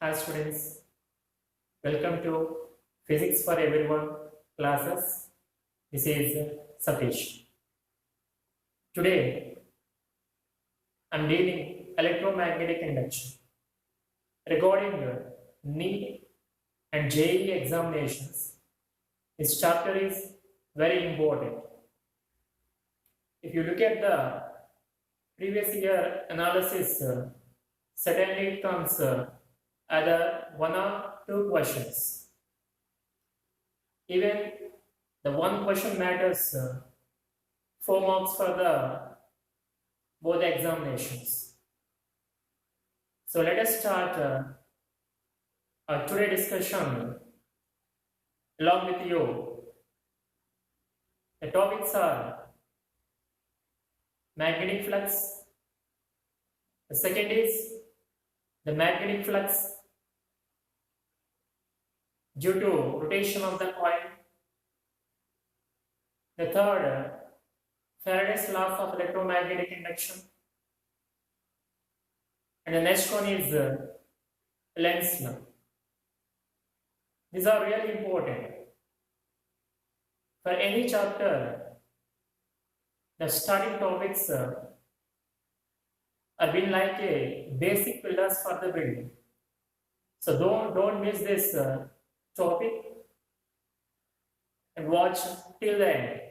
Hi students, welcome to Physics for Everyone classes. This is Satish. Today I am dealing electromagnetic induction. Regarding NEET and JEE examinations, this chapter is very important. If you look at the previous year analysis, certainly it comes either one or two questions. Even the one question matters 4 marks for the both examinations. So let us start our today discussion along with you. The topics are magnetic flux. The second is the magnetic flux due to rotation of the coil. The third, Faraday's laws of electromagnetic induction. And the next one is Lenz's law. These are really important. For any chapter, the starting topics are been like a basic pillars for the building. So don't miss this topic and watch till the end.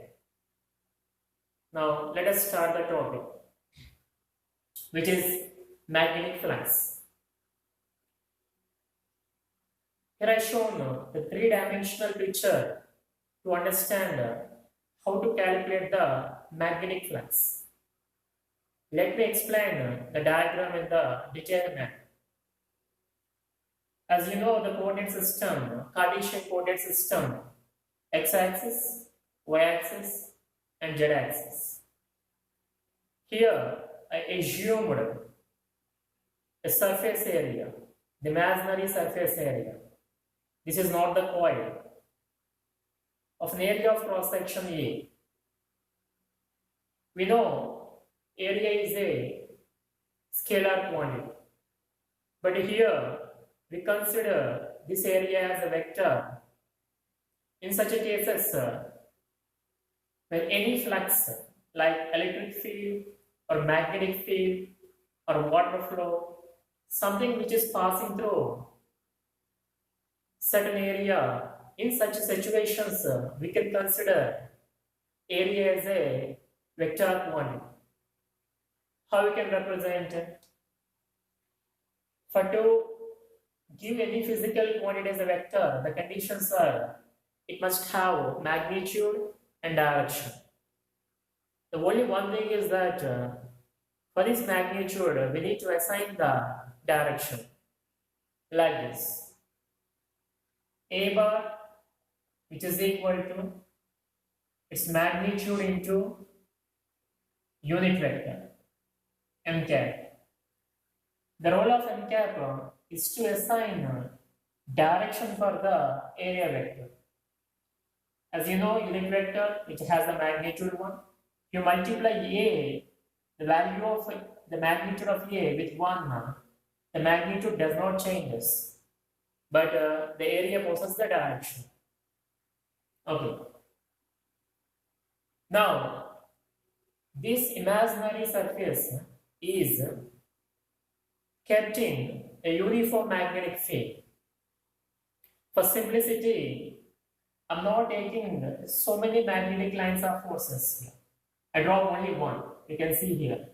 Now let us start the topic, which is magnetic flux. Here I shown the three-dimensional picture to understand how to calculate the magnetic flux. Let me explain the diagram in the detailed manner. As you know, the coordinate system, Cartesian coordinate system, x-axis, y-axis, and z-axis. Here, I assumed a surface area, the imaginary surface area. This is not the coil. Of an area of cross-section A. We know area is a scalar quantity. But here, we consider this area as a vector. In such a cases, when any flux like electric field or magnetic field or water flow, something which is passing through certain area, in such situations, we can consider area as a vector quantity. How we can represent it? For to give any physical quantity as a vector, the conditions are it must have magnitude and direction. The only one thing is that for this magnitude, we need to assign the direction like this. A bar, which is equal to its magnitude into unit vector, m cap. The role of m cap is to assign direction for the area vector. As you know, unit vector, which has the magnitude 1, you multiply A, the value of the magnitude of A with 1, the magnitude does not change, but the area possesses the direction. Okay. Now, this imaginary surface is kept in a uniform magnetic field. For simplicity, I'm not taking so many magnetic lines of forces here. I draw only one. You can see here.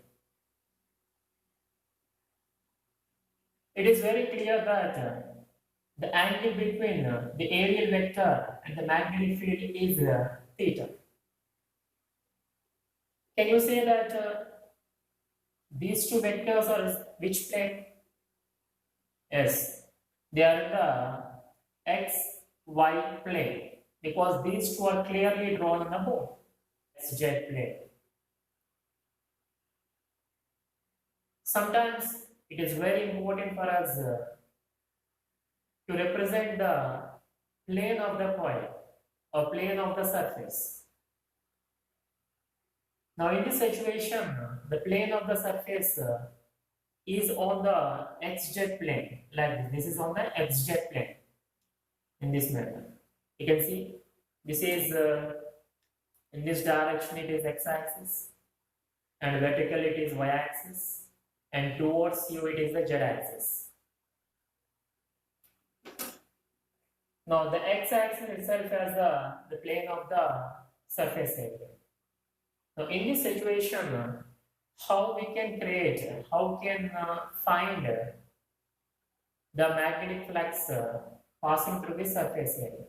It is very clear that the angle between the aerial vector and the magnetic field is theta. Can you say that these two vectors are which plane? Yes, they are in the x, y plane because these two are clearly drawn in the board. X, z plane. Sometimes it is very important for us to represent the plane of the coil or plane of the surface. Now in this situation, the plane of the surface is on the xz plane, like this. This is on the xz plane in this manner. You can see this is in this direction it is x-axis, and vertical it is y-axis, and towards you it is the z-axis. Now the x-axis itself has the plane of the surface area. Now in this situation, how we can create, how can find the magnetic flux passing through the surface area.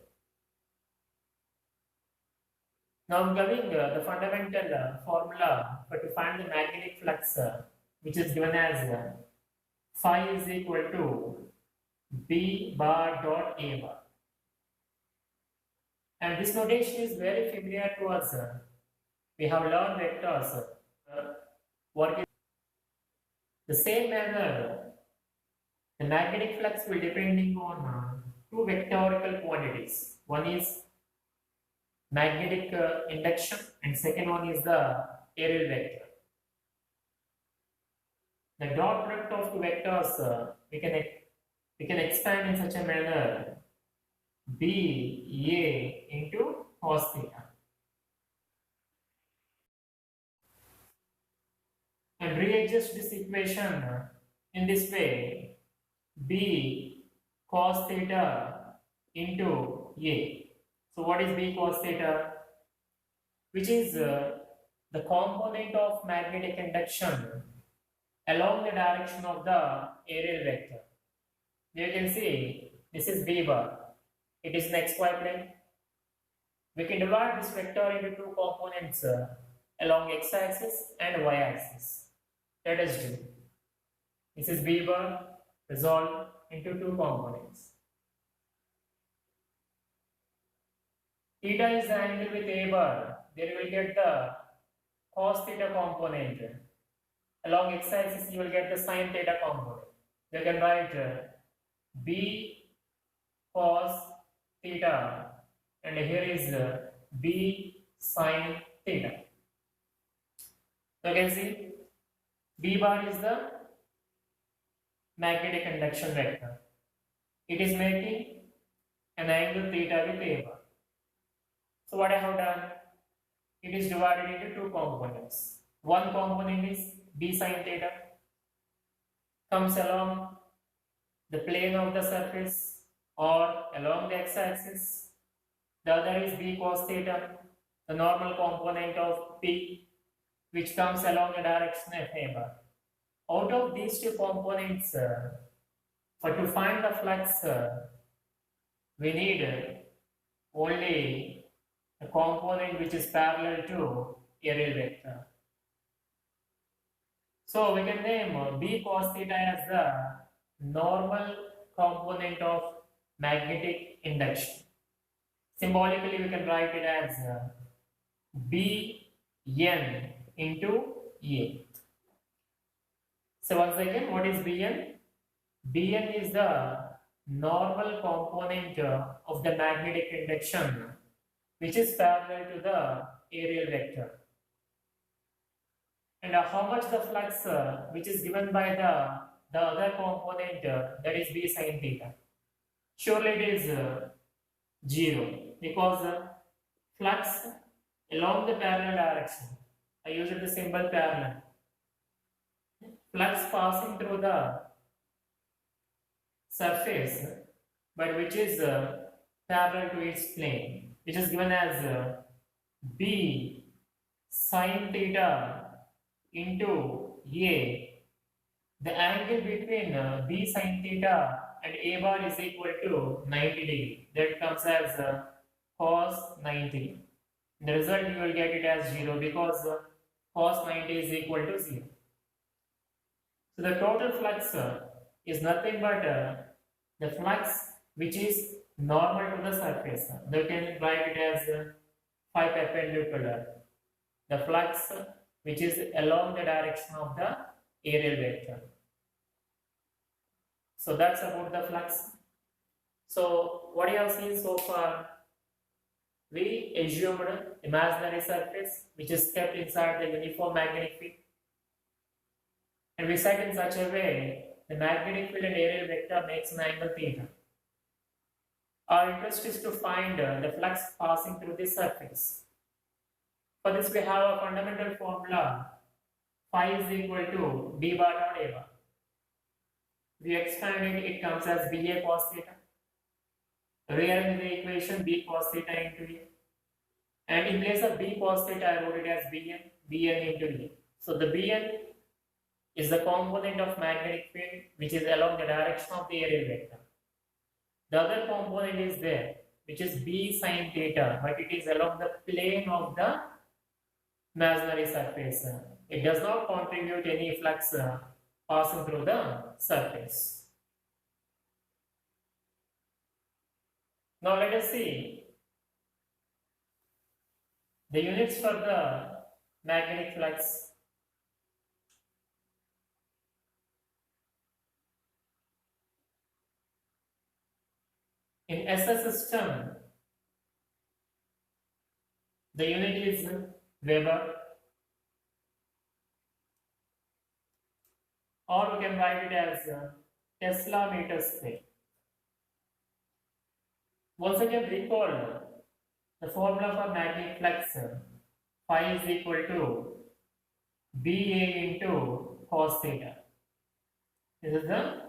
Now I'm giving the fundamental formula for to find the magnetic flux, which is given as phi is equal to B bar dot A bar. And this notation is very familiar to us. We have learned vectors. Work the same manner, the magnetic flux will depending on two vectorical quantities. One is magnetic induction, and second one is the aerial vector. The dot product of two vectors we can expand in such a manner: B A into cos theta. And readjust this equation in this way: B cos theta into A. So what is B cos theta? Which is the component of magnetic induction along the direction of the aerial vector. You can see this is B bar. It is an xy plane. We can divide this vector into two components along x-axis and y-axis. Let us do. This is B bar resolved into two components. Theta is the angle with A bar. There you will get the cos theta component. Along x-axis you will get the sin theta component. You can write B cos theta, and here is B sin theta. So you can see B bar is the magnetic induction vector. It is making an angle theta with A bar. So what I have done, it is divided into two components. One component is B sin theta, comes along the plane of the surface or along the x-axis. The other is B cos theta, the normal component of P, which comes along the direction of A bar. Out of these two components, to find the flux, we need only a component which is parallel to aerial vector. So we can name B cos theta as the normal component of magnetic induction. Symbolically we can write it as Bn into A. So once again, what is Bn? Bn is the normal component of the magnetic induction which is parallel to the aerial vector. And how much the flux which is given by the other component, that is B sin theta. Surely it is 0, because flux along the parallel direction, I use the symbol parallel. Flux passing through the surface, but which is parallel to its plane, which is given as B sin theta into A. The angle between B sin theta and A bar is equal to 90 degree. That comes as cos 90. In the result you will get it as 0, because cos 90 is equal to 0. So the total flux is nothing but the flux which is normal to the surface. You can write it as phi perpendicular. The flux which is along the direction of the aerial vector. So that's about the flux. So what you have seen so far, we assumed imaginary surface which is kept inside the uniform magnetic field. and we set in such a way the magnetic field and aerial vector makes an angle theta. Our interest is to find the flux passing through the surface. For this we have a fundamental formula phi is equal to d bar dot a bar. We expand it, it comes as BA cos theta. Rearrange the equation B cos theta into A. And in place of B cos theta, I wrote it as Bn into A. So the Bn is the component of magnetic field which is along the direction of the aerial vector. The other component is there, which is B sin theta, but it is along the plane of the imaginary surface. It does not contribute any flux passing through the surface. Now let us see the units for the magnetic flux. In SI system, the unit is Weber, or we can write it as Tesla meter square. Once again, recall the formula for magnetic flux. Phi is equal to BA into cos theta. This is the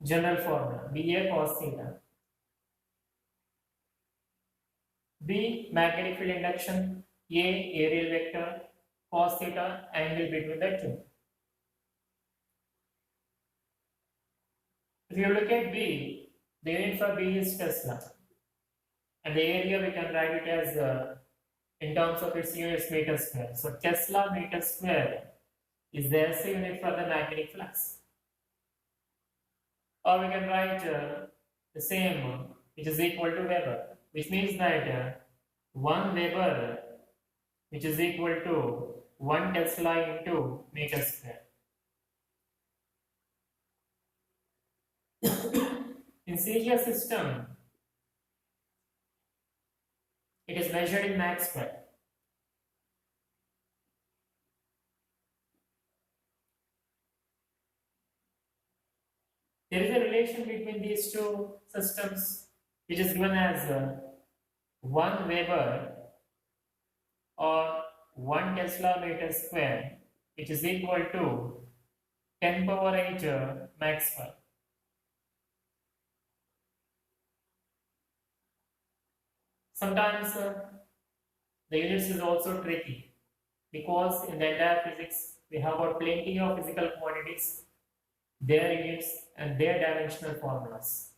general formula, BA cos theta. B, magnetic field induction, A, aerial vector, cos theta, angle between the two. If you look at B, the unit for B is Tesla. And the area we can write it as in terms of its units meter square. So Tesla meter square is the SI unit for the magnetic flux. Or we can write the same, which is equal to Weber, which means that 1 Weber, which is equal to 1 Tesla into meter square. In CGS system, it is measured in Mach square. There is a relation between these two systems, which is given as 1 Weber or 1 Tesla meter square, which is equal to 10 power 8 Mach square. Sometimes the units is also tricky because in the entire physics we have got plenty of physical quantities, their units and their dimensional formulas.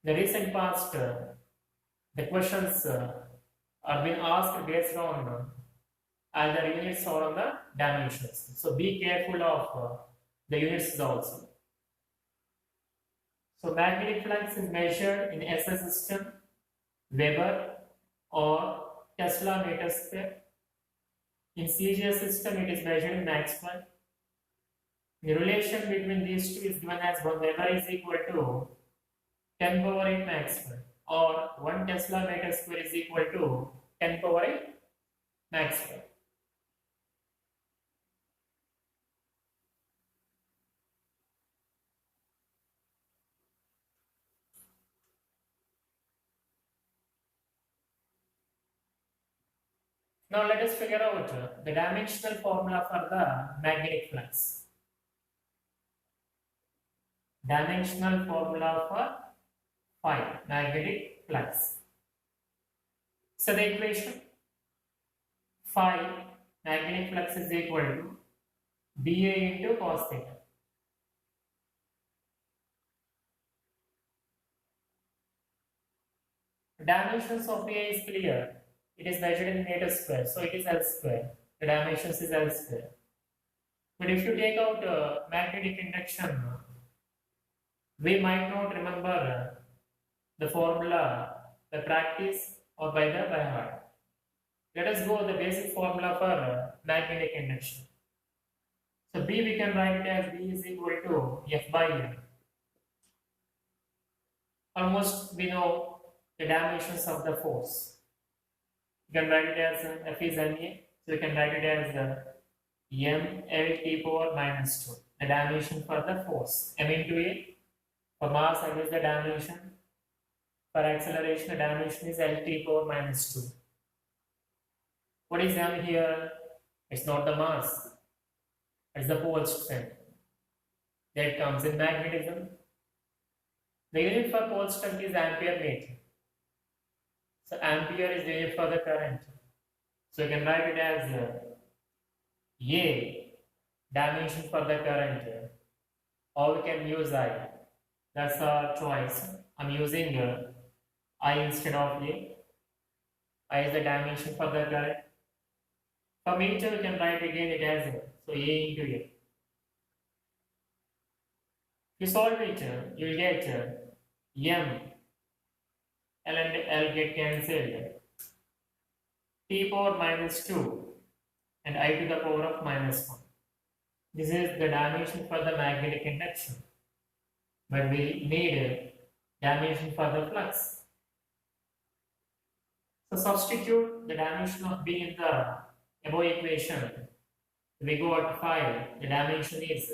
In the recent past, the questions are being asked based on either units or on the dimensions. So be careful of the units also. So magnetic flux is measured in SI system, Weber or Tesla meter square. In CGS system, it is measured in Mach square. The relation between these two is given as 1 Weber is equal to 10 power 8 Mach square, or 1 Tesla meter square is equal to 10 power 8 Mach square. Now let us figure out the dimensional formula for the magnetic flux. Dimensional formula for phi, magnetic flux. So the equation phi, magnetic flux is equal to BA into cos theta. Dimensions of A is clear. It is measured in meter square, so it is L square. The dimensions is L square. But if you take out magnetic induction, we might not remember the formula by practice or by heart. Let us go the basic formula for magnetic induction. So B we can write it as B is equal to F by N. Almost we know the dimensions of the force. You can write it as F is NA, so you can write it as ml t power minus 2. The dimension for the force m into a. For mass, m is the dimension. For acceleration, the dimension is L t power minus 2. What is m here? It's not the mass. It's the pole strength. That comes in magnetism. The unit for pole strength is ampere meter. So ampere is the unit for the current. So you can write it as A, dimension for the current, or we can use I. That's our choice. I'm using I instead of A. I is the dimension for the current. For meter, we can write again it as A. So A into A. If you solve it, you will get M. L and L get cancelled. T power minus 2 and I to the power of minus 1. This is the dimension for the magnetic induction. But we need a dimension for the flux. So substitute the dimension of B in the above equation. We got 5. The dimension is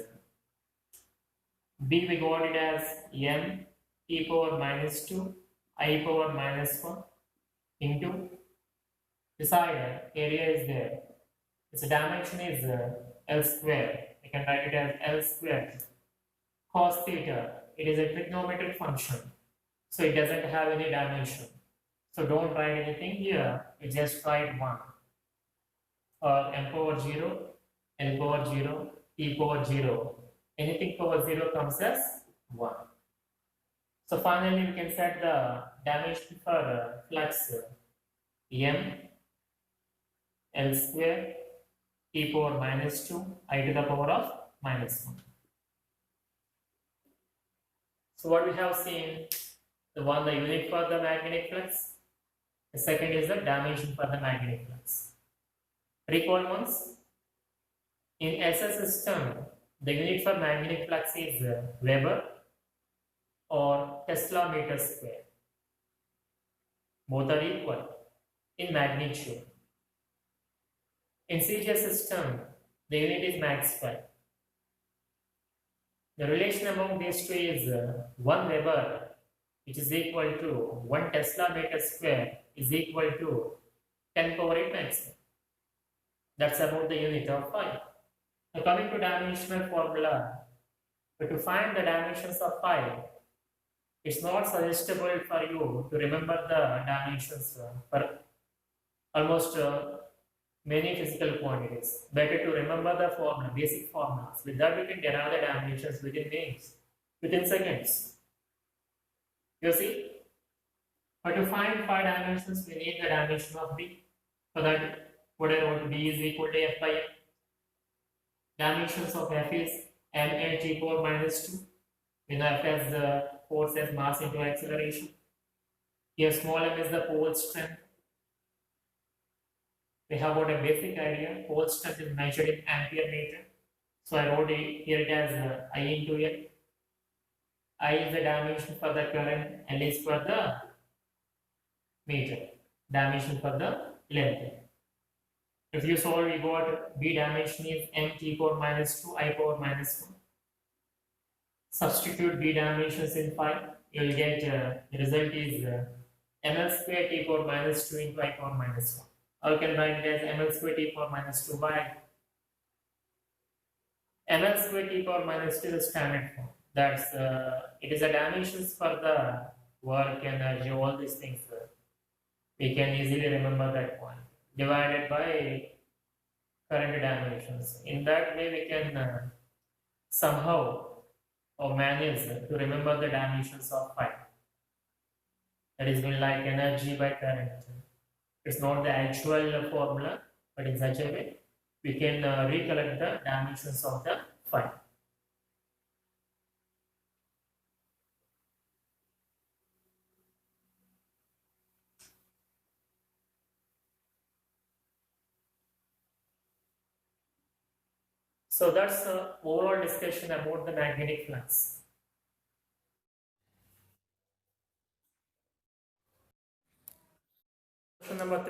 B, we got it as M T power minus 2 I power minus 1 into the side area is there. Its dimension is L square. We can write it as L square cos theta. It is a trigonometric function, so it doesn't have any dimension. So don't write anything here. You just write 1 or m power 0, L power 0, T power 0. Anything power 0 comes as 1. So finally, we can set the dimension for flux M L square T power minus 2 I to the power of minus 1. So what we have seen, the unit for the magnetic flux, the second is the dimension for the magnetic flux. Recall once, in SI system, the unit for magnetic flux is Weber or Tesla meter square. Both are equal in magnitude. In CGS system, the unit is Maxwell. The relation among these two is 1 Weber, which is equal to 1 Tesla meter square, is equal to 10 power 8 Maxwell. That's about the unit of phi. Now coming to dimensional formula, but to find the dimensions of phi, it's not suggestible for you to remember the dimensions for almost many physical quantities. Better to remember the formula, basic formulas. With that, we can derive the dimensions within minutes, within seconds. You see? But to find phi dimensions, we need the dimension of B. For that, what I want, B is equal to F by M. Dimensions of F is m T power minus 2. We know F as the force as mass into acceleration. Here small m is the pole strength. We have got a basic idea. Pole strength is measured in ampere meter. So I wrote it here it as I into L. I is the dimension for the current, L is for the meter, dimension for the length. If you solve, we got B dimension is m T power minus 2, I power minus 1. Substitute B dimensions in phi, you will get the result is ml square T power minus 2 into I power minus 1. Or you can write it as ml square T power minus 2 by ml square T power minus 2 is the standard form. That's it is a dimensions for the work, energy, all these things. We can easily remember that point divided by current dimensions. In that way, we can somehow or manage to remember the dimensions of phi. That is been like energy by current. It's not the actual formula, but in such a way, we can recollect the dimensions of the phi. So that's the overall discussion about the magnetic flux. Question number 3.